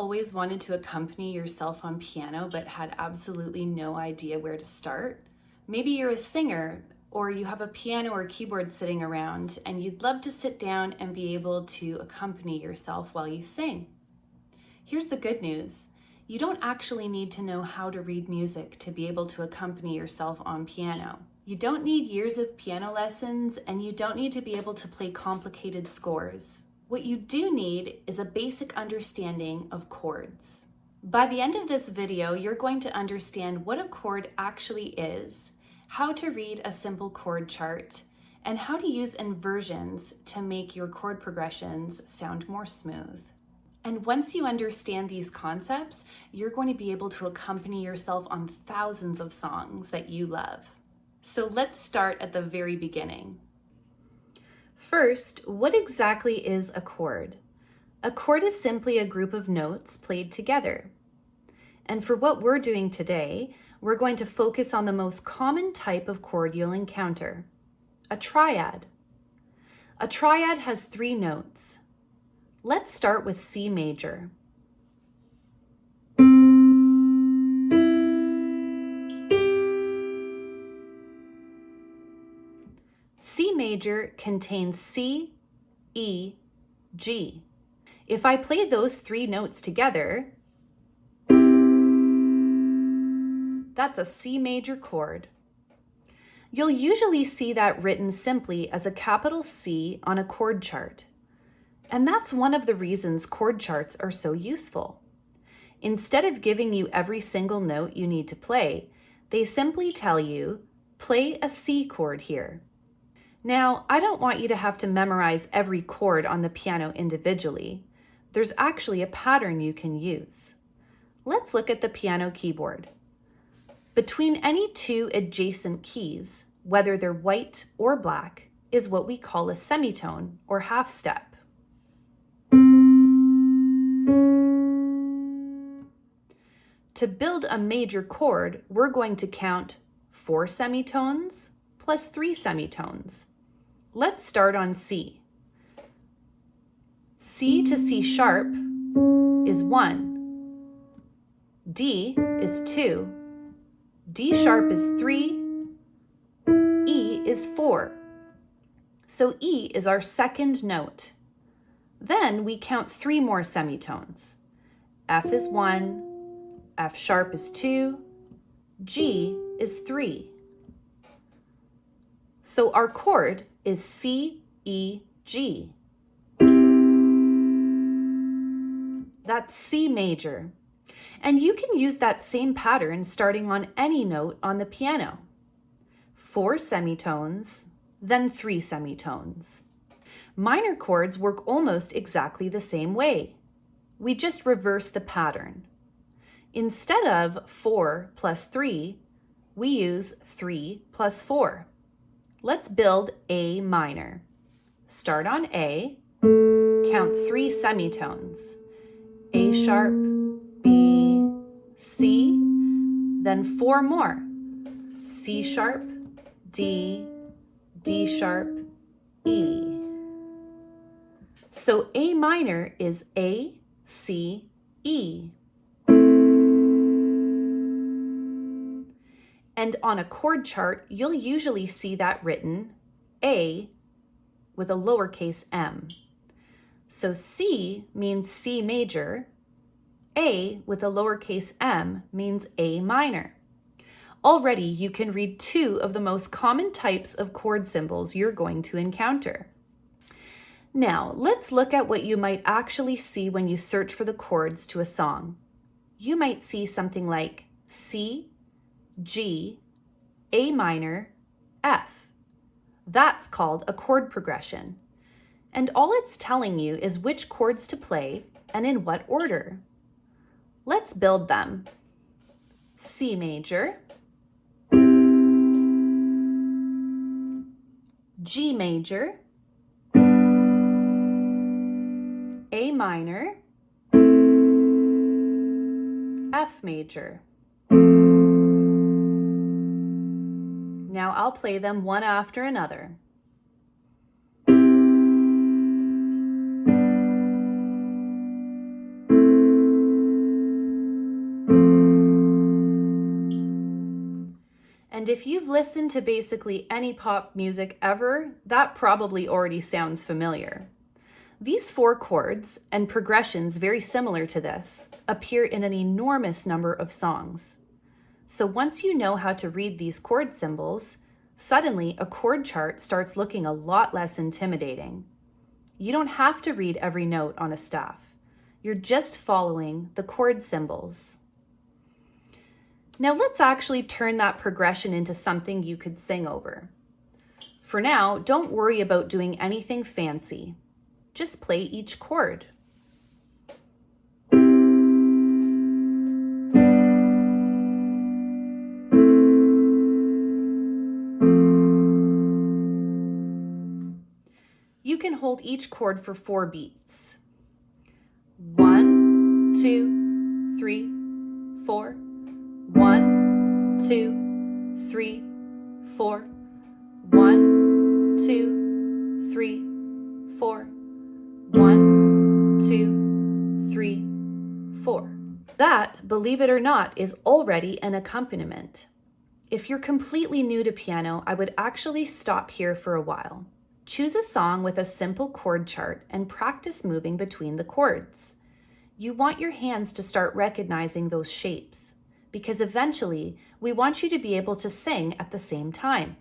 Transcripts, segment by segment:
always wanted to accompany yourself on piano but had absolutely no idea where to start? Maybe you're a singer or you have a piano or keyboard sitting around and you'd love to sit down and be able to accompany yourself while you sing. Here's the good news. You don't actually need to know how to read music to be able to accompany yourself on piano. You don't need years of piano lessons, and you don't need to be able to play complicated scores. What you do need is a basic understanding of chords. By the end of this video, you're going to understand what a chord actually is, how to read a simple chord chart, and how to use inversions to make your chord progressions sound more smooth. And once you understand these concepts, you're going to be able to accompany yourself on thousands of songs that you love. So let's start at the very beginning. First, what exactly is a chord? A chord is simply a group of notes played together. And for what we're doing today, we're going to focus on the most common type of chord you'll encounter, a triad. A triad has 3 notes. Let's start with C major. C major contains C, E, G. If I play those 3 notes together, that's a C major chord. You'll usually see that written simply as a capital C on a chord chart. And that's one of the reasons chord charts are so useful. Instead of giving you every single note you need to play, they simply tell you, play a C chord here. Now, I don't want you to have to memorize every chord on the piano individually. There's actually a pattern you can use. Let's look at the piano keyboard. Between any 2 adjacent keys, whether they're white or black, is what we call a semitone or half step. To build a major chord, we're going to count 4 semitones plus 3 semitones. Let's start on C. C to C sharp is 1. D is 2. D sharp is 3. E is 4. So E is our second note. Then we count 3 more semitones. F is 1. F sharp is 2, G is 3. So our chord is C, E, G. That's C major. And you can use that same pattern starting on any note on the piano. 4 semitones, then 3 semitones. Minor chords work almost exactly the same way. We just reverse the pattern. Instead of 4 plus 3, we use 3 plus 4. Let's build A minor. Start on A, count 3 semitones. A sharp, B, C, then 4 more. C sharp, D, D sharp, E. So A minor is A, C, E. And on a chord chart, you'll usually see that written A with a lowercase m. So C means C major. A with a lowercase m means A minor. Already you can read 2 of the most common types of chord symbols you're going to encounter. Now, let's look at what you might actually see when you search for the chords to a song. You might see something like C, G, A minor, F. That's called a chord progression. And all it's telling you is which chords to play and in what order. Let's build them. C major, G major, A minor, F major. Now I'll play them one after another. And if you've listened to basically any pop music ever, that probably already sounds familiar. These 4 chords, and progressions very similar to this, appear in an enormous number of songs. So once you know how to read these chord symbols, suddenly a chord chart starts looking a lot less intimidating. You don't have to read every note on a staff. You're just following the chord symbols. Now let's actually turn that progression into something you could sing over. For now, don't worry about doing anything fancy. Just play each chord. You can hold each chord for 4 beats. 1, 2, 3, 4. 1, 2, 3, 4. 1, 2, 3, 4. 1, 2, 3, 4. That, believe it or not, is already an accompaniment. If you're completely new to piano, I would actually stop here for a while. Choose a song with a simple chord chart and practice moving between the chords. You want your hands to start recognizing those shapes, because eventually we want you to be able to sing at the same time.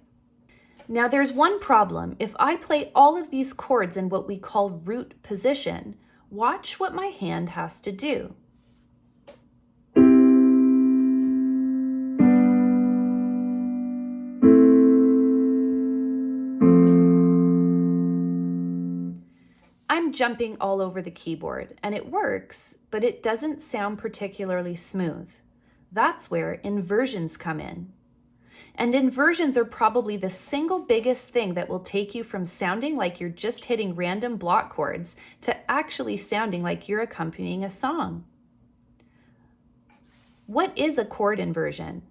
Now there's one problem. If I play all of these chords in what we call root position, watch what my hand has to do. I'm jumping all over the keyboard, and it works, but it doesn't sound particularly smooth. That's where inversions come in. And inversions are probably the single biggest thing that will take you from sounding like you're just hitting random block chords to actually sounding like you're accompanying a song. What is a chord inversion?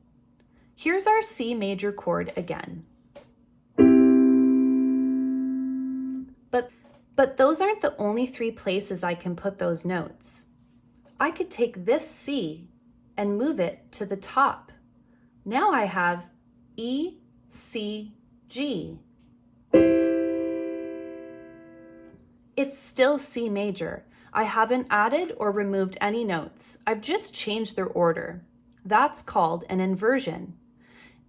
Here's our C major chord again. But those aren't the only 3 places I can put those notes. I could take this C and move it to the top. Now I have E, C, G. It's still C major. I haven't added or removed any notes. I've just changed their order. That's called an inversion.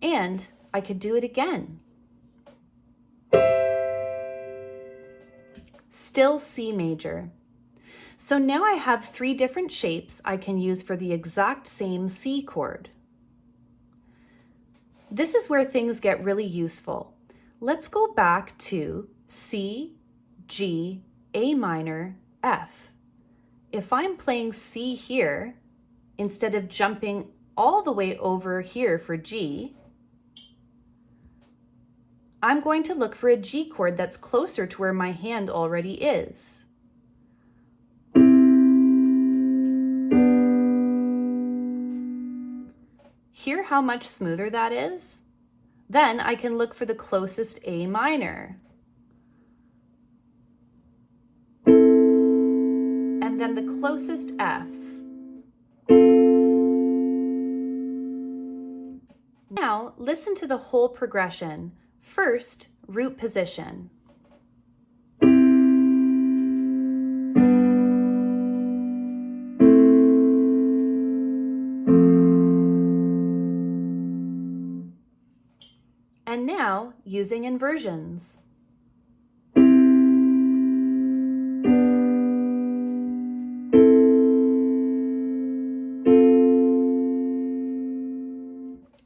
And I could do it again. Still C major. So now I have 3 different shapes I can use for the exact same C chord. This is where things get really useful. Let's go back to C, G, A minor, F. If I'm playing C here, instead of jumping all the way over here for G, I'm going to look for a G chord that's closer to where my hand already is. Hear how much smoother that is? Then I can look for the closest A minor. And then the closest F. Now listen to the whole progression. First, root position. And now, using inversions.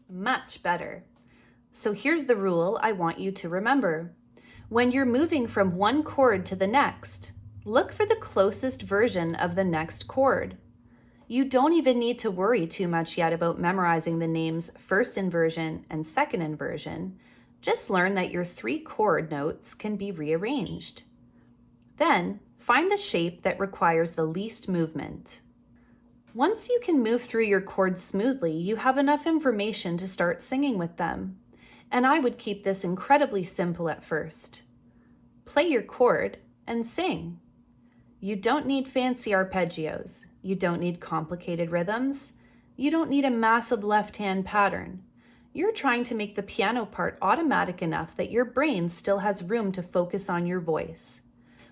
Much better. So here's the rule I want you to remember. When you're moving from one chord to the next, look for the closest version of the next chord. You don't even need to worry too much yet about memorizing the names first inversion and second inversion. Just learn that your 3 chord notes can be rearranged. Then, find the shape that requires the least movement. Once you can move through your chords smoothly, you have enough information to start singing with them. And I would keep this incredibly simple at first. Play your chord and sing. You don't need fancy arpeggios. You don't need complicated rhythms. You don't need a massive left-hand pattern. You're trying to make the piano part automatic enough that your brain still has room to focus on your voice.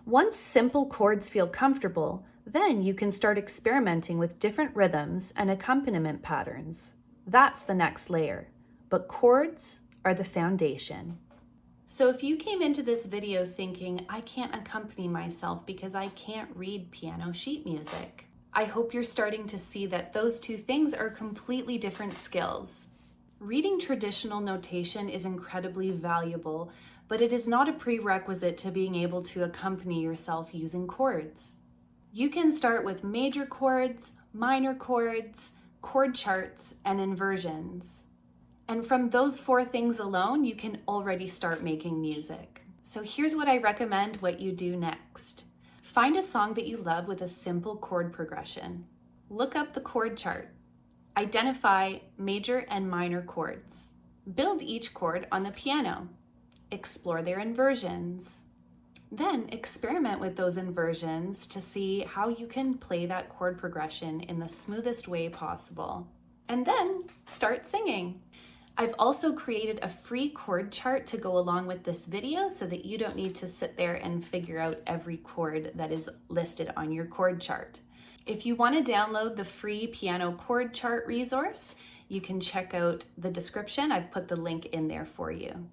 Once simple chords feel comfortable, then you can start experimenting with different rhythms and accompaniment patterns. That's the next layer, but chords are the foundation. So if you came into this video thinking, I can't accompany myself because I can't read piano sheet music, I hope you're starting to see that those two things are completely different skills. Reading traditional notation is incredibly valuable, but it is not a prerequisite to being able to accompany yourself using chords. You can start with major chords, minor chords, chord charts, and inversions. And from those 4 things alone, you can already start making music. So here's what I recommend what you do next. Find a song that you love with a simple chord progression. Look up the chord chart. Identify major and minor chords. Build each chord on the piano. Explore their inversions. Then experiment with those inversions to see how you can play that chord progression in the smoothest way possible. And then start singing. I've also created a free chord chart to go along with this video so that you don't need to sit there and figure out every chord that is listed on your chord chart. If you want to download the free piano chord chart resource, you can check out the description. I've put the link in there for you.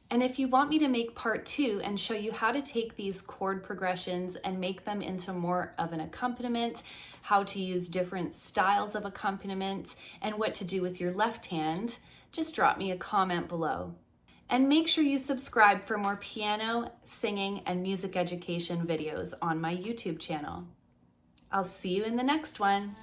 And if you want me to make part 2 and show you how to take these chord progressions and make them into more of an accompaniment, how to use different styles of accompaniment, and what to do with your left hand, just drop me a comment below. And make sure you subscribe for more piano, singing, and music education videos on my YouTube channel. I'll see you in the next one.